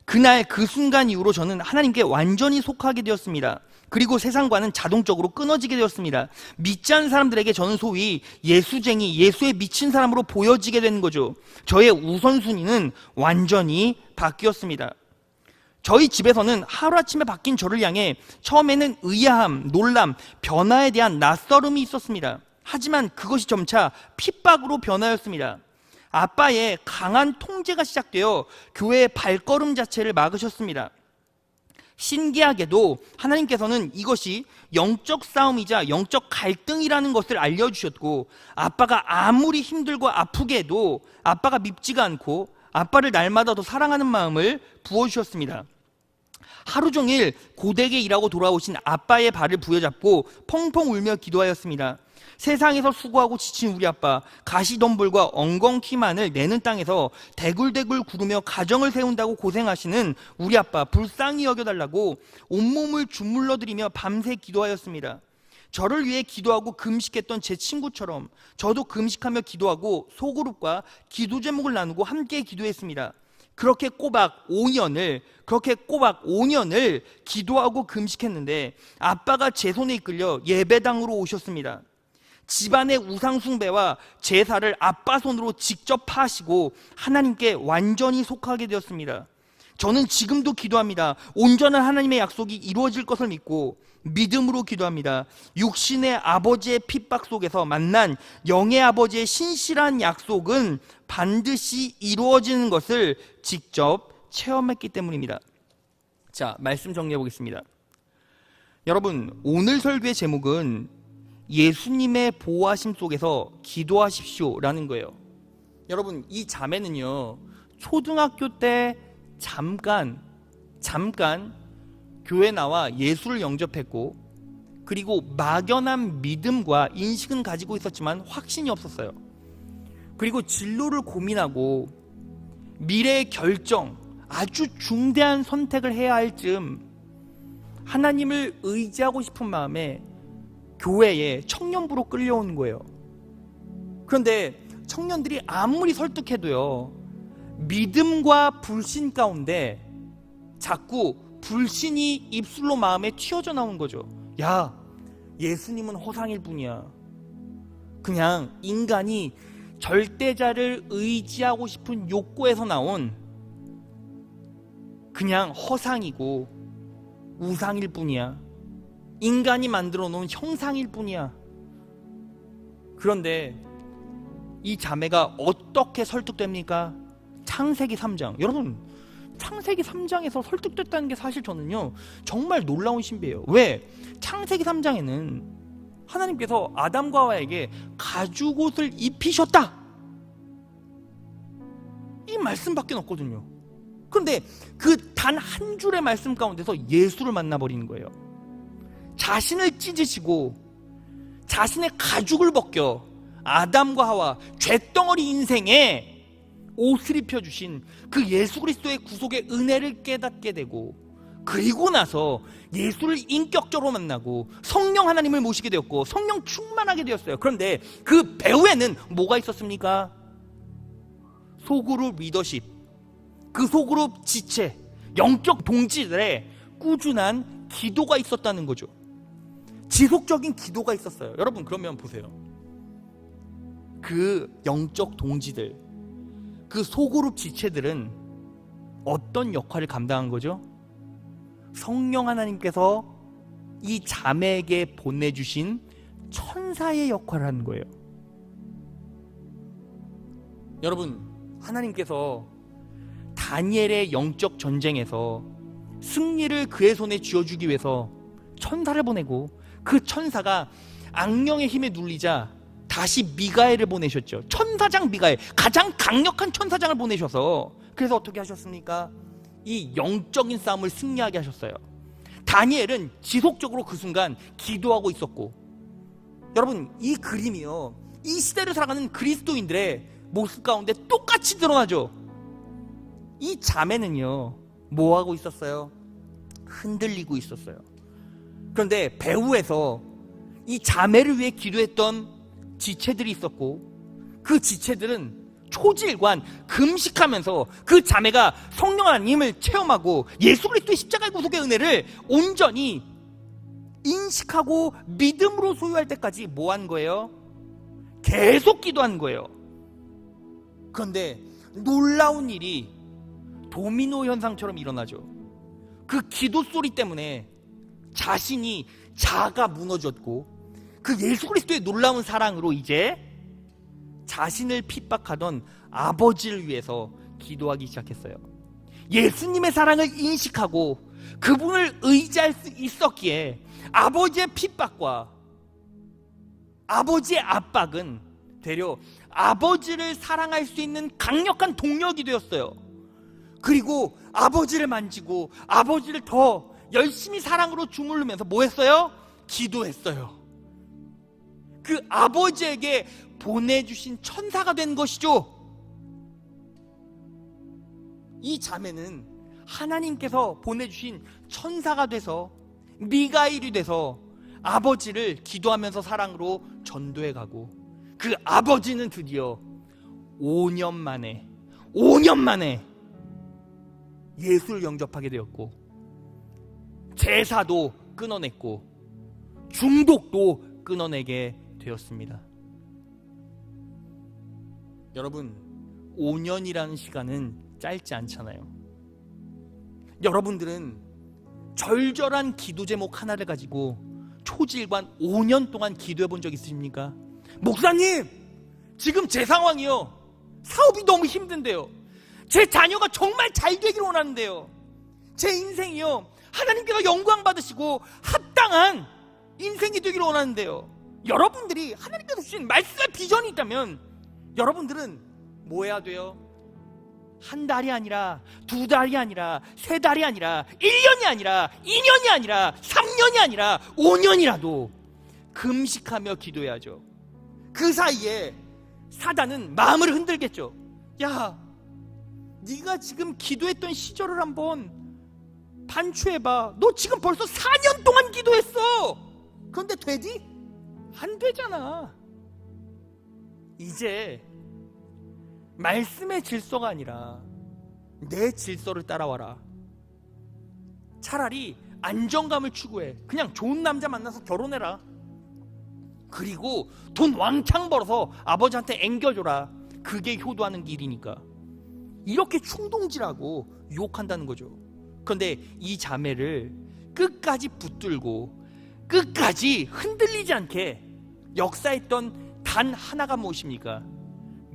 그날 그 순간 이후로 저는 하나님께 완전히 속하게 되었습니다. 그리고 세상과는 자동적으로 끊어지게 되었습니다. 믿지 않는 사람들에게 저는 소위 예수쟁이, 예수에 미친 사람으로 보여지게 되는 거죠. 저의 우선순위는 완전히 바뀌었습니다. 저희 집에서는 하루아침에 바뀐 저를 향해 처음에는 의아함, 놀람, 변화에 대한 낯설음이 있었습니다. 하지만 그것이 점차 핍박으로 변하였습니다. 아빠의 강한 통제가 시작되어 교회의 발걸음 자체를 막으셨습니다. 신기하게도 하나님께서는 이것이 영적 싸움이자 영적 갈등이라는 것을 알려주셨고, 아빠가 아무리 힘들고 아프게 해도 아빠가 밉지가 않고 아빠를 날마다 더 사랑하는 마음을 부어주셨습니다. 하루 종일 고되게 일하고 돌아오신 아빠의 발을 부여잡고 펑펑 울며 기도하였습니다. 세상에서 수고하고 지친 우리 아빠, 가시덤불과 엉겅퀴만을 내는 땅에서 대굴대굴 구르며 가정을 세운다고 고생하시는 우리 아빠 불쌍히 여겨달라고 온몸을 주물러드리며 밤새 기도하였습니다. 저를 위해 기도하고 금식했던 제 친구처럼 저도 금식하며 기도하고 소그룹과 기도 제목을 나누고 함께 기도했습니다. 그렇게 꼬박 5년을 기도하고 금식했는데 아빠가 제 손에 이끌려 예배당으로 오셨습니다. 집안의 우상숭배와 제사를 아빠 손으로 직접 하시고 하나님께 완전히 속하게 되었습니다. 저는 지금도 기도합니다. 온전한 하나님의 약속이 이루어질 것을 믿고 믿음으로 기도합니다. 육신의 아버지의 핍박 속에서 만난 영의 아버지의 신실한 약속은 반드시 이루어지는 것을 직접 체험했기 때문입니다. 자, 말씀 정리해 보겠습니다. 여러분, 오늘 설교의 제목은 예수님의 보호하심 속에서 기도하십시오라는 거예요. 여러분, 이 자매는요, 초등학교 때 잠깐 교회 나와 예수를 영접했고, 그리고 막연한 믿음과 인식은 가지고 있었지만 확신이 없었어요. 그리고 진로를 고민하고 미래의 결정, 아주 중대한 선택을 해야 할 즈음 하나님을 의지하고 싶은 마음에 교회에 청년부로 끌려오는 거예요. 그런데 청년들이 아무리 설득해도요, 믿음과 불신 가운데 자꾸 불신이 입술로 마음에 튀어져 나오는 거죠. 야, 예수님은 허상일 뿐이야. 그냥 인간이 절대자를 의지하고 싶은 욕구에서 나온 그냥 허상이고 우상일 뿐이야. 인간이 만들어 놓은 형상일 뿐이야. 그런데 이 자매가 어떻게 설득됩니까? 창세기 3장. 여러분, 창세기 3장에서 설득됐다는 게 사실 저는요, 정말 놀라운 신비예요. 왜? 창세기 3장에는 하나님께서 아담과 하와에게 가죽옷을 입히셨다, 이 말씀밖에 없거든요. 그런데 그 단 한 줄의 말씀 가운데서 예수를 만나버리는 거예요. 자신을 찢으시고 자신의 가죽을 벗겨 아담과 하와 죄덩어리 인생에 옷을 입혀주신 그 예수 그리스도의 구속의 은혜를 깨닫게 되고, 그리고 나서 예수를 인격적으로 만나고 성령 하나님을 모시게 되었고 성령 충만하게 되었어요. 그런데 그 배후에는 뭐가 있었습니까? 소그룹 리더십, 그 소그룹 지체, 영적 동지들의 꾸준한 기도가 있었다는 거죠. 지속적인 기도가 있었어요. 여러분, 그러면 보세요. 그 영적 동지들, 그 소그룹 지체들은 어떤 역할을 감당한 거죠? 성령 하나님께서 이 자매에게 보내주신 천사의 역할을 하는 거예요. 여러분, 하나님께서 다니엘의 영적 전쟁에서 승리를 그의 손에 쥐어주기 위해서 천사를 보내고, 그 천사가 악령의 힘에 눌리자 다시 미가엘을 보내셨죠. 천사장 미가엘, 가장 강력한 천사장을 보내셔서, 그래서 어떻게 하셨습니까? 이 영적인 싸움을 승리하게 하셨어요. 다니엘은 지속적으로 그 순간 기도하고 있었고, 여러분, 이 그림이요, 이 시대를 살아가는 그리스도인들의 모습 가운데 똑같이 드러나죠. 이 자매는요, 뭐 하고 있었어요? 흔들리고 있었어요. 그런데 배후에서 이 자매를 위해 기도했던 지체들이 있었고, 그 지체들은 초질관 금식하면서 그 자매가 성령 하나님을 체험하고 예수 그리스도의 십자가의 구속의 은혜를 온전히 인식하고 믿음으로 소유할 때까지 뭐 한 거예요? 계속 기도한 거예요. 그런데 놀라운 일이 도미노 현상처럼 일어나죠. 그 기도 소리 때문에 자신이 자아가 무너졌고 그 예수 그리스도의 놀라운 사랑으로 이제 자신을 핍박하던 아버지를 위해서 기도하기 시작했어요. 예수님의 사랑을 인식하고 그분을 의지할 수 있었기에 아버지의 핍박과 아버지의 압박은 되려 아버지를 사랑할 수 있는 강력한 동력이 되었어요. 그리고 아버지를 만지고 아버지를 더 열심히 사랑으로 주물르면서 뭐 했어요? 기도했어요. 그 아버지에게 보내주신 천사가 된 것이죠. 이 자매는 하나님께서 보내주신 천사가 돼서 미가일이 돼서 아버지를 기도하면서 사랑으로 전도해 가고 그 아버지는 드디어 5년 만에 예수를 영접하게 되었고 제사도 끊어냈고 중독도 끊어내게 되었습니다. 여러분, 5년이라는 시간은 짧지 않잖아요. 여러분들은 절절한 기도 제목 하나를 가지고 초질관 5년 동안 기도해 본 적 있으십니까? 목사님, 지금 제 상황이요, 사업이 너무 힘든데요, 제 자녀가 정말 잘 되길 원하는데요, 제 인생이요, 하나님께서 영광 받으시고 합당한 인생이 되길 원하는데요. 여러분들이 하나님께서 주신 말씀의 비전이 있다면 여러분들은 뭐 해야 돼요? 한 달이 아니라 2달이 아니라 3달이 아니라 1년이 아니라 2년이 아니라 3년이 아니라 5년이라도 금식하며 기도해야죠. 그 사이에 사단은 마음을 흔들겠죠. 야, 네가 지금 기도했던 시절을 한번 반추해봐. 너 지금 벌써 4년 동안 기도했어. 그런데 되디? 안 되잖아. 이제 말씀의 질서가 아니라 내 질서를 따라와라. 차라리 안정감을 추구해. 그냥 좋은 남자 만나서 결혼해라. 그리고 돈 왕창 벌어서 아버지한테 앵겨줘라. 그게 효도하는 길이니까. 이렇게 충동질하고 유혹한다는 거죠. 그런데 이 자매를 끝까지 붙들고 끝까지 흔들리지 않게 역사했던 단 하나가 무엇입니까?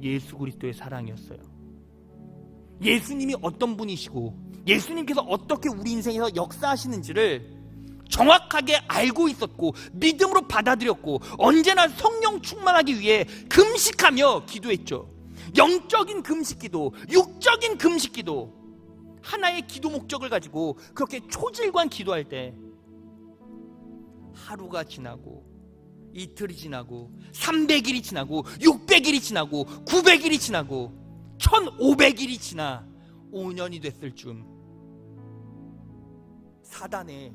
예수 그리스도의 사랑이었어요. 예수님이 어떤 분이시고 예수님께서 어떻게 우리 인생에서 역사하시는지를 정확하게 알고 있었고 믿음으로 받아들였고 언제나 성령 충만하기 위해 금식하며 기도했죠. 영적인 금식기도, 육적인 금식기도, 하나의 기도 목적을 가지고 그렇게 초질관 기도할 때 하루가 지나고 이틀이 지나고 300일이 지나고 600일이 지나고 900일이 지나고 1500일이 지나 5년이 됐을 즈음 사단의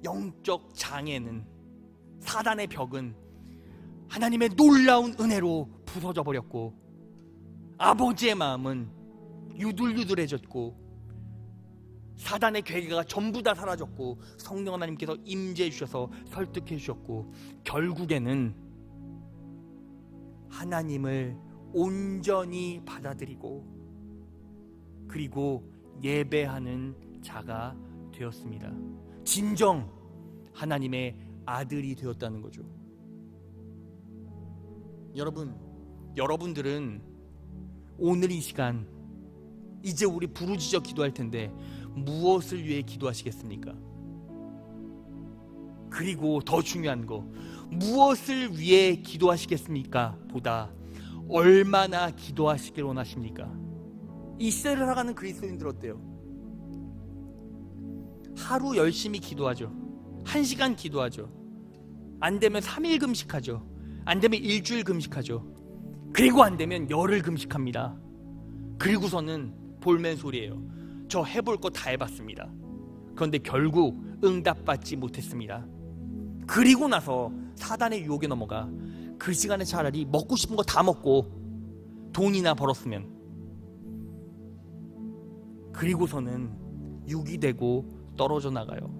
영적 장애는, 사단의 벽은 하나님의 놀라운 은혜로 부서져 버렸고 아버지의 마음은 유들유들해졌고 사단의 괴계가 전부 다 사라졌고 성령 하나님께서 임재해 주셔서 설득해 주셨고 결국에는 하나님을 온전히 받아들이고 그리고 예배하는 자가 되었습니다. 진정 하나님의 아들이 되었다는 거죠. 여러분들은 오늘 이 시간 이제 우리 부르짖어 기도할 텐데 무엇을 위해 기도하시겠습니까? 그리고 더 중요한 거, 무엇을 위해 기도하시겠습니까? 보다 얼마나 기도하시길 원하십니까? 이 시대를 살아가는 그리스도인들 어때요? 하루 열심히 기도하죠. 1시간 기도하죠. 안 되면 3일 금식하죠. 안 되면 일주일 금식하죠. 그리고 안 되면 열흘 금식합니다. 그리고서는 볼멘 소리예요. 저 해볼 거 다 해봤습니다. 그런데 결국 응답받지 못했습니다. 그리고 나서 사단의 유혹에 넘어가 그 시간에 차라리 먹고 싶은 거 다 먹고 돈이나 벌었으면. 그리고서는 육이 되고 떨어져 나가요.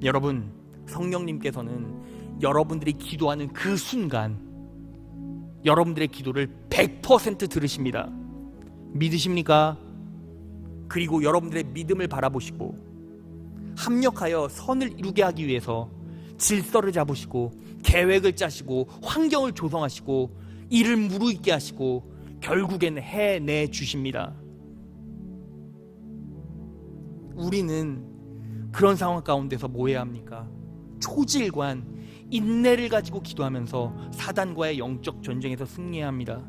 여러분, 성령님께서는 여러분들이 기도하는 그 순간 여러분들의 기도를 100% 들으십니다. 믿으십니까? 그리고 여러분들의 믿음을 바라보시고 합력하여 선을 이루게 하기 위해서 질서를 잡으시고 계획을 짜시고 환경을 조성하시고 이를 무르익게 하시고 결국엔 해내 주십니다. 우리는 그런 상황 가운데서 뭐 해야 합니까? 초질관, 인내를 가지고 기도하면서 사단과의 영적 전쟁에서 승리해야 합니다.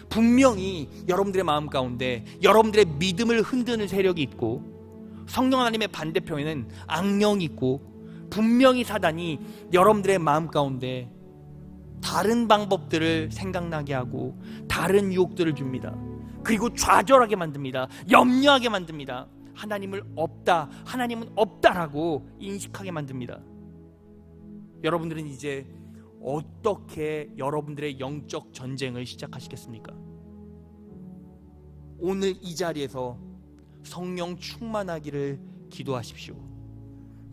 분명히 여러분들의 마음 가운데 여러분들의 믿음을 흔드는 세력이 있고 성령 하나님의 반대편에는 악령이 있고 분명히 사단이 여러분들의 마음 가운데 다른 방법들을 생각나게 하고 다른 유혹들을 줍니다. 그리고 좌절하게 만듭니다. 염려하게 만듭니다. 하나님은 없다라고 인식하게 만듭니다. 여러분들은 이제 어떻게 여러분들의 영적 전쟁을 시작하시겠습니까? 오늘 이 자리에서 성령 충만하기를 기도하십시오.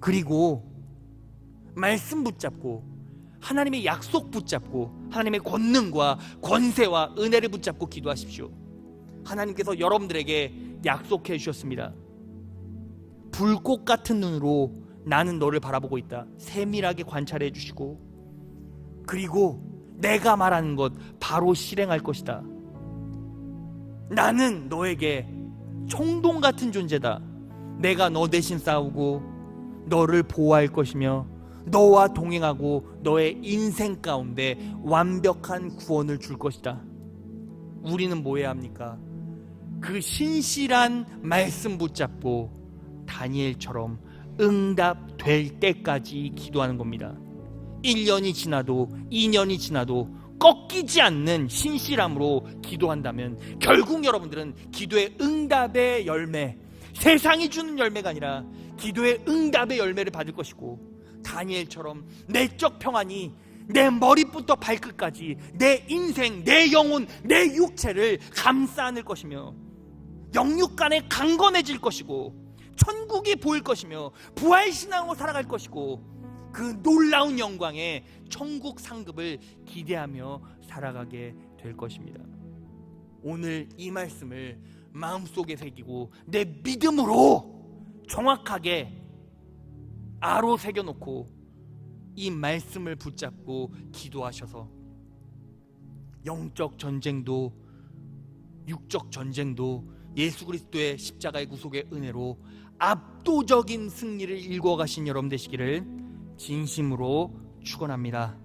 그리고 말씀 붙잡고 하나님의 약속 붙잡고 하나님의 권능과 권세와 은혜를 붙잡고 기도하십시오. 하나님께서 여러분들에게 약속해 주셨습니다. 불꽃 같은 눈으로 나는 너를 바라보고 있다. 세밀하게 관찰해 주시고 그리고 내가 말하는 것 바로 실행할 것이다. 나는 너에게 총동 같은 존재다. 내가 너 대신 싸우고 너를 보호할 것이며 너와 동행하고 너의 인생 가운데 완벽한 구원을 줄 것이다. 우리는 뭐 해야 합니까? 그 신실한 말씀 붙잡고 다니엘처럼 응답될 때까지 기도하는 겁니다. 1년이 지나도 2년이 지나도 꺾이지 않는 신실함으로 기도한다면 결국 여러분들은 기도의 응답의 열매, 세상이 주는 열매가 아니라 기도의 응답의 열매를 받을 것이고 다니엘처럼 내적 평안이 내 머리부터 발끝까지 내 인생, 내 영혼, 내 육체를 감싸 안을 것이며 영육 간에 강건해질 것이고 천국이 보일 것이며 부활신앙으로 살아갈 것이고 그 놀라운 영광의 천국 상급을 기대하며 살아가게 될 것입니다. 오늘 이 말씀을 마음속에 새기고 내 믿음으로 정확하게 아로 새겨놓고 이 말씀을 붙잡고 기도하셔서 영적 전쟁도 육적 전쟁도 예수 그리스도의 십자가의 구속의 은혜로 압도적인 승리를 일궈가신 여러분 되시기를 진심으로 축원합니다.